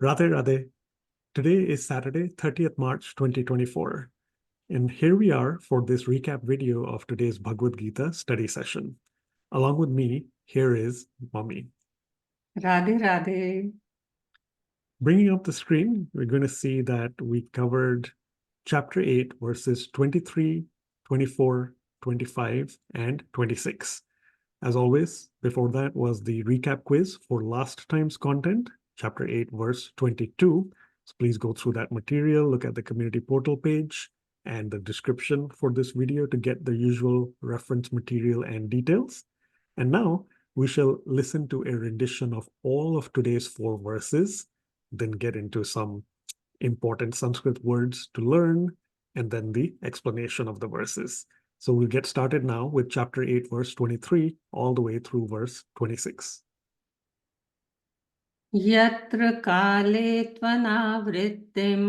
Radhe Radhe. Today is Saturday, 30th March 2024. And here we are for this recap video of today's Bhagavad Gita study session. Along with me, here is Mummy. Radhe Radhe. Bringing up the screen, we're going to see that we covered chapter 8, verses 23, 24, 25, and 26. As always, before that was the recap quiz for last time's content, chapter 8, verse 22. So please go through that material, look at the community portal page and the description for this video to get the usual reference material and details. And now we shall listen to a rendition of all of today's 4 verses, then get into some important Sanskrit words to learn, and then the explanation of the verses. So we'll get started now with chapter 8, verse 23, all the way through verse 26. Yatra kale tvanavrittim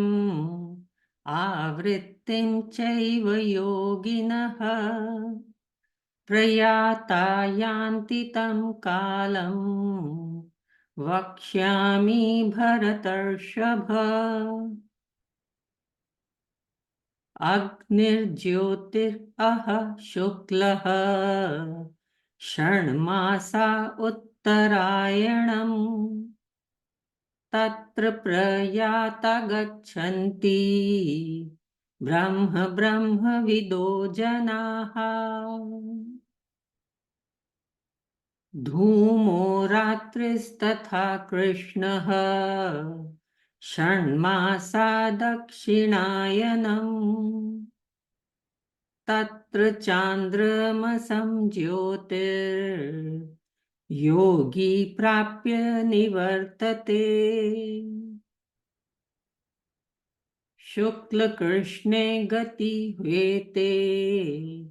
avrittim chaiva yoginaha prayata yanti tam kalam vakshyami bharatarshabha Agnir aha shuklaha Sharmasa uttarayanam Tatra prayata gachanti Brahma vido janaha Dhumo ratristatha Krishnaha Shanmasa dakshinayanam Tatra chandramasam jyotir Yogi prapya nivartate Shukla Krishne gati hvete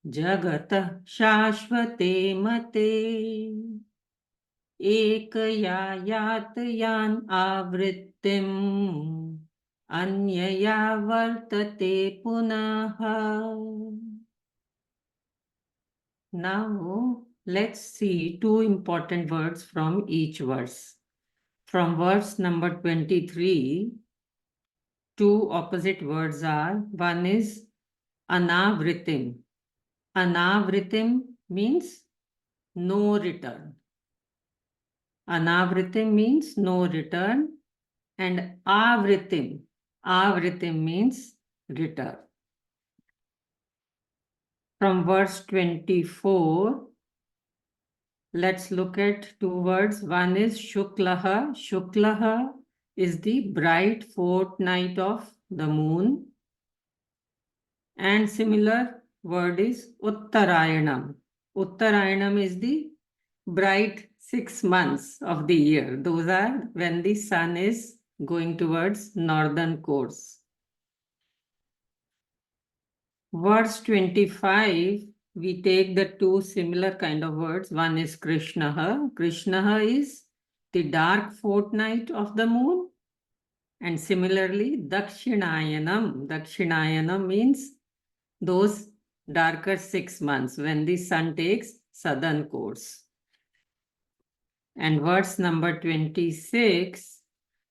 Jagata shashvate mate Ekaya yatayan avrittim Anyaya vartate punaha. Now let's see 2 important words from each verse. From verse number 23, 2 opposite words are, one is anavritim. Anavritim means no return. Anavritim means no return, and avritim. Avritim means return. From verse 24, let's look at 2 words. One is Shuklaha. Shuklaha is the bright fortnight of the moon. And similar word is Uttarayanam. Uttarayanam is the bright 6 months of the year. Those are when the sun is going towards northern course. Verse 25, we take the 2 similar kind of words. One is Krishnaha. Krishnaha is the dark fortnight of the moon. And similarly, Dakshinayanam. Dakshinayanam means those darker 6 months when the sun takes southern course. And verse number 26,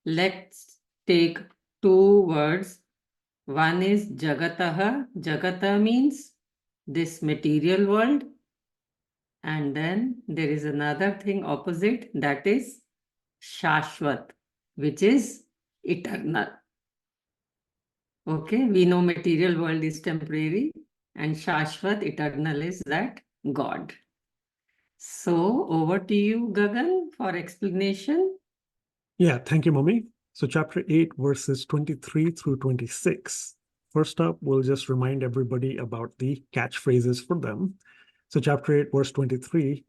let's take 2 words. One is Jagataha. Jagata means this material world. And then there is another thing opposite, that is Shashvat, which is eternal. Okay, we know material world is temporary and Shashvat, eternal, is that God. So over to you, Gagan, for explanation. Yeah, thank you, Mummy. So chapter 8, verses 23 through 26. First up, we'll just remind everybody about the catchphrases for them. So chapter 8, verse 23,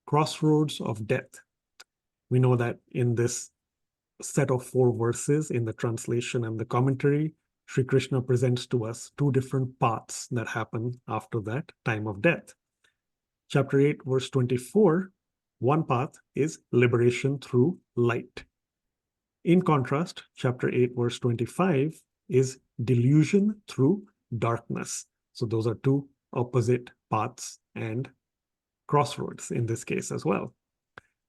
crossroads of death. We know that in this set of 4 verses, in the translation and the commentary, Sri Krishna presents to us 2 different paths that happen after that time of death. Chapter 8, verse 24, one path is liberation through light. In contrast, chapter 8, verse 25 is delusion through darkness. So those are 2 opposite paths and crossroads in this case as well.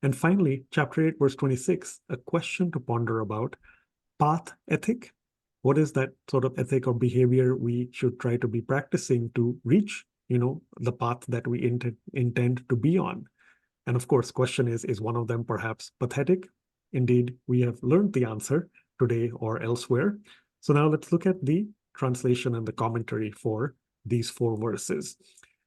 And finally, chapter 8, verse 26, a question to ponder about path ethic. What is that sort of ethic or behavior we should try to be practicing to reach, the path that we intend to be on? And of course, question is one of them perhaps pathetic? Indeed, we have learned the answer today or elsewhere. So now let's look at the translation and the commentary for these 4 verses.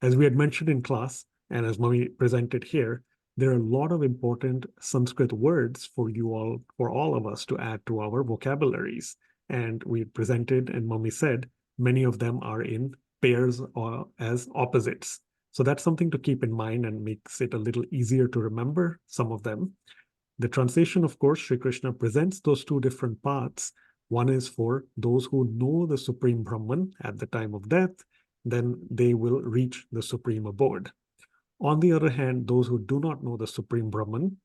As we had mentioned in class, and as Mami presented here, there are a lot of important Sanskrit words for all of us to add to our vocabularies. And we presented, and Mami said, many of them are in pairs or as opposites. So that's something to keep in mind and makes it a little easier to remember some of them. The translation, of course, Sri Krishna presents those 2 different paths. One is for those who know the Supreme Brahman at the time of death, then they will reach the Supreme Abode. On the other hand, those who do not know the Supreme Brahman,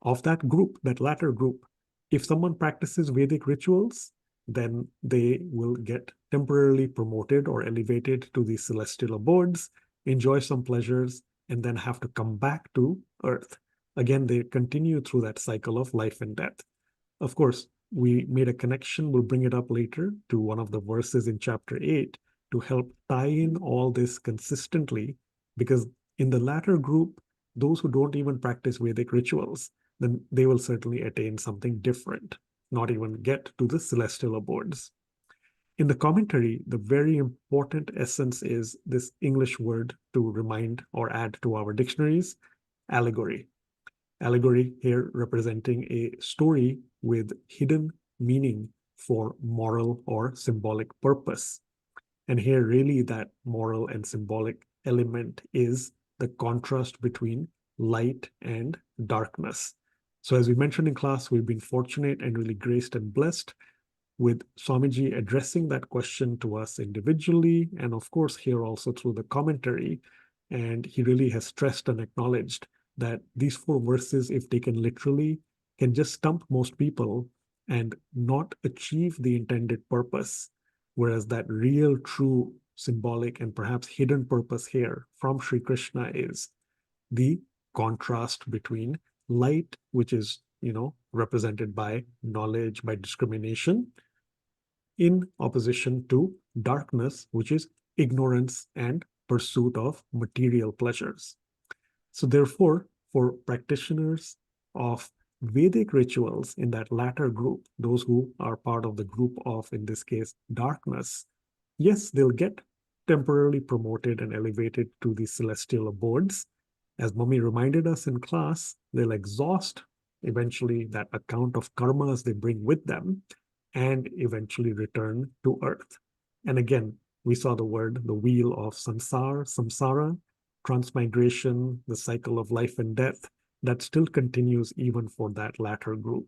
of that group, that latter group, if someone practices Vedic rituals, then they will get temporarily promoted or elevated to the celestial abodes, enjoy some pleasures, and then have to come back to earth. Again, they continue through that cycle of life and death. Of course, we made a connection, we'll bring it up later, to one of the verses in chapter 8 to help tie in all this consistently, because in the latter group, those who don't even practice Vedic rituals, then they will certainly attain something different, not even get to the celestial abodes. In the commentary, the very important essence is this English word to remind or add to our dictionaries, allegory. Allegory here representing a story with hidden meaning for moral or symbolic purpose. And here really that moral and symbolic element is the contrast between light and darkness. So as we mentioned in class, we've been fortunate and really graced and blessed with Swamiji addressing that question to us individually, and of course here also through the commentary. And he really has stressed and acknowledged that these 4 verses, if taken literally, can just stump most people and not achieve the intended purpose. Whereas that real, true, symbolic, and perhaps hidden purpose here from Sri Krishna is the contrast between light, which is, represented by knowledge, by discrimination, in opposition to darkness, which is ignorance and pursuit of material pleasures. So therefore, for practitioners of Vedic rituals in that latter group, those who are part of the group of, in this case, darkness, yes, they'll get temporarily promoted and elevated to the celestial abodes. As Mami reminded us in class, they'll exhaust eventually that account of karmas they bring with them and eventually return to earth. And again, we saw the wheel of samsara, transmigration, the cycle of life and death, that still continues even for that latter group.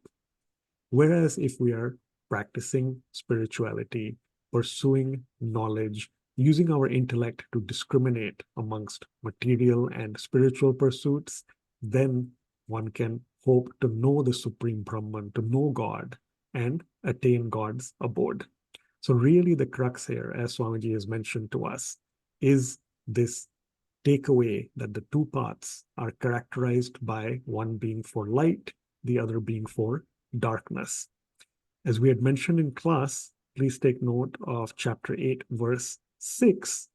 Whereas if we are practicing spirituality, pursuing knowledge, using our intellect to discriminate amongst material and spiritual pursuits, then one can hope to know the Supreme Brahman, to know God, and attain God's abode. So really the crux here, as Swamiji has mentioned to us, is this takeaway that the 2 paths are characterized by one being for light, the other being for darkness. As we had mentioned in class, please take note of chapter 8, verse 6.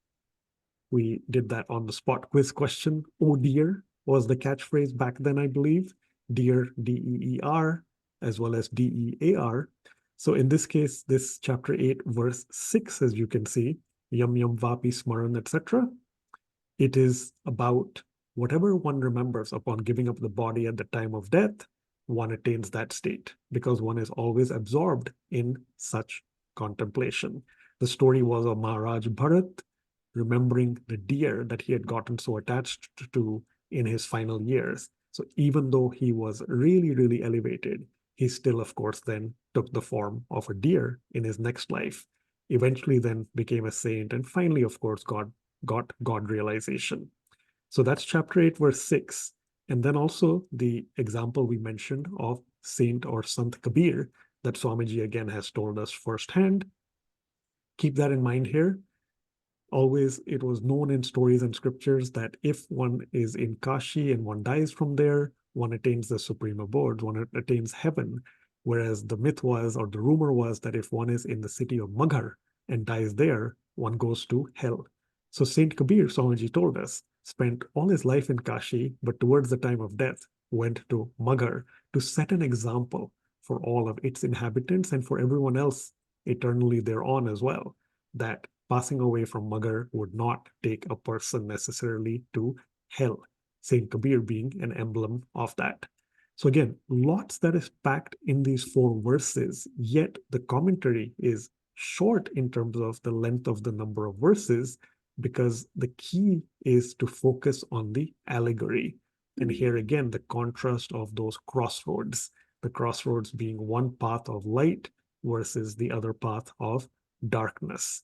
We did that on the spot quiz question. Oh dear was the catchphrase back then, I believe. Dear, D-E-E-R, as well as D-E-A-R. So in this case, this chapter 8, verse 6, as you can see, yam yam vapi smaran, etc. It is about whatever one remembers upon giving up the body at the time of death, one attains that state because one is always absorbed in such contemplation. The story was of Maharaj Bharat remembering the deer that he had gotten so attached to in his final years. So even though he was really, really elevated, he still, of course, then took the form of a deer in his next life, eventually then became a saint, and finally, of course, got God realization. So that's chapter 8, verse 6. And then also the example we mentioned of Saint or Sant Kabir that Swamiji again has told us firsthand. Keep that in mind here. Always, it was known in stories and scriptures that if one is in Kashi and one dies from there, one attains the supreme abode, one attains heaven. Whereas the myth was, or the rumor was, that if one is in the city of Maghar and dies there, one goes to hell. So Saint Kabir, Swamiji told us, spent all his life in Kashi, but towards the time of death, went to Maghar to set an example for all of its inhabitants and for everyone else eternally thereon as well, that passing away from Maghar would not take a person necessarily to hell. Saint Kabir being an emblem of that. So again, lots that is packed in these 4 verses, yet the commentary is short in terms of the length of the number of verses, because the key is to focus on the allegory. And here again, the contrast of those crossroads, the crossroads being one path of light versus the other path of darkness.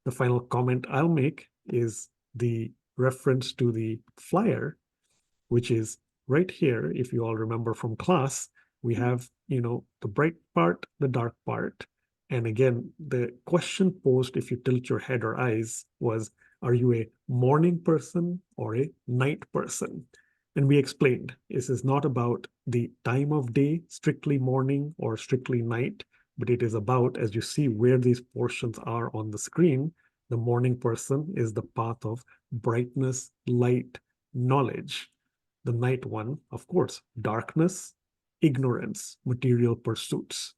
The final comment I'll make is the reference to the flyer, which is right here. If you all remember from class, we have, the bright part, the dark part. And again, the question posed, if you tilt your head or eyes, was, are you a morning person or a night person? And we explained, this is not about the time of day, strictly morning or strictly night, but it is about, as you see where these portions are on the screen, the morning person is the path of brightness, light, knowledge. The night one, of course, darkness, ignorance, material pursuits.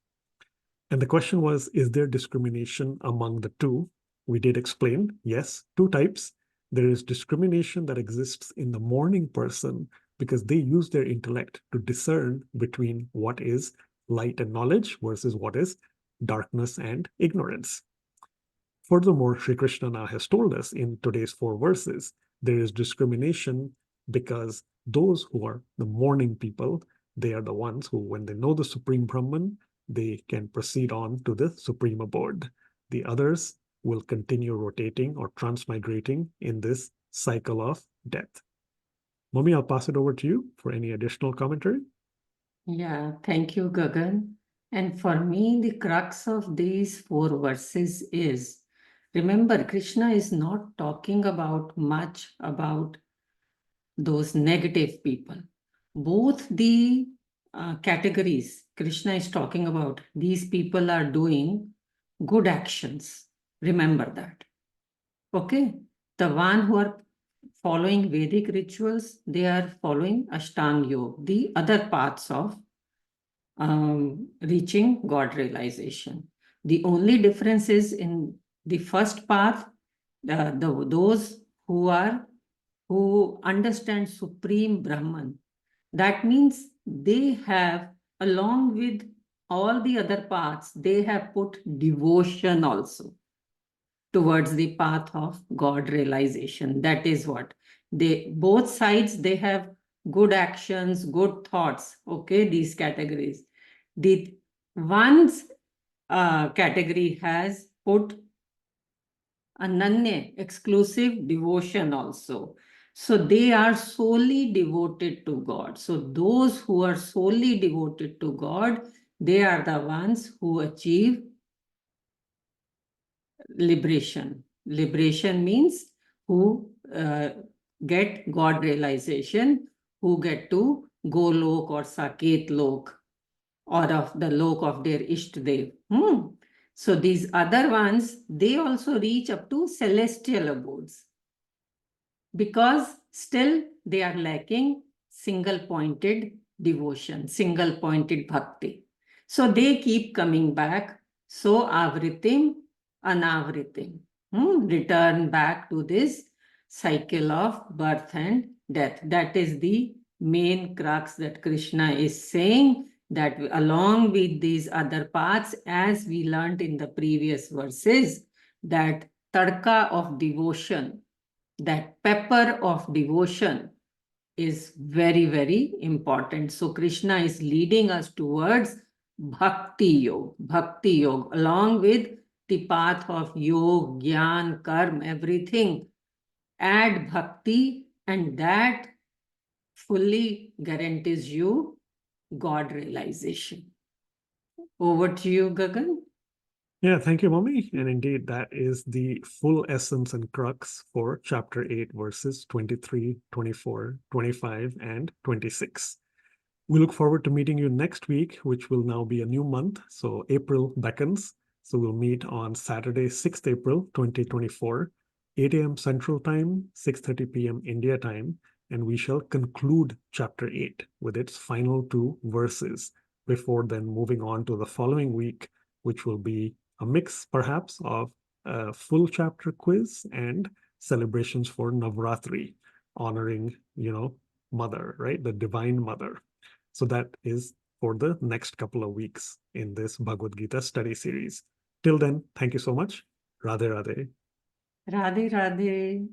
And the question was, is there discrimination among the two? We did explain, yes, 2 types. There is discrimination that exists in the morning person because they use their intellect to discern between what is light and knowledge versus what is darkness and ignorance. Furthermore, Sri Krishna now has told us in today's 4 verses, there is discrimination because those who are the morning people, they are the ones who, when they know the Supreme Brahman, they can proceed on to the Supreme Abode. The others will continue rotating or transmigrating in this cycle of death. Mummy, I'll pass it over to you for any additional commentary. Yeah, thank you, Gagan. And for me, the crux of these 4 verses is, remember, Krishna is not talking about much about those negative people. Both the categories Krishna is talking about, these people are doing good actions. Remember that. Okay? The one who are following Vedic rituals, they are following Ashtanga Yoga, the other paths of reaching God realization. The only difference is in the first path, those who understand Supreme Brahman. That means they have, along with all the other paths, they have put devotion also towards the path of God realization. That is what both sides, they have good actions, good thoughts. Okay, these categories. The one's category has put Ananya, exclusive devotion also. So they are solely devoted to God. So those who are solely devoted to God, they are the ones who achieve liberation. Liberation means who get God realization, who get to Golok or Saket Lok, or of the Lok of their Ishtdev. So these other ones, they also reach up to celestial abodes, because still they are lacking single-pointed devotion, single-pointed bhakti. So they keep coming back. So avritim, anavritim. Return back to this cycle of birth and death. That is the main crux that Krishna is saying, that along with these other paths, as we learned in the previous verses, that tadka of devotion, that pepper of devotion is very, very important. So Krishna is leading us towards Bhakti Yoga, along with the path of Yoga, Gyan, Karma, everything. Add Bhakti, and that fully guarantees you God realization. Over to you, Gagan. Yeah, thank you, Mommy. And indeed, that is the full essence and crux for chapter 8, verses 23, 24, 25, and 26. We look forward to meeting you next week, which will now be a new month. So April beckons. So we'll meet on Saturday, 6th April, 2024, 8 a.m. Central Time, 6:30 p.m. India time, and we shall conclude chapter 8 with its final 2 verses before then moving on to the following week, which will be a mix perhaps of a full chapter quiz and celebrations for Navratri, honoring, Mother, right? The Divine Mother. So that is for the next couple of weeks in this Bhagavad Gita study series. Till then, thank you so much. Radhe Radhe. Radhe Radhe.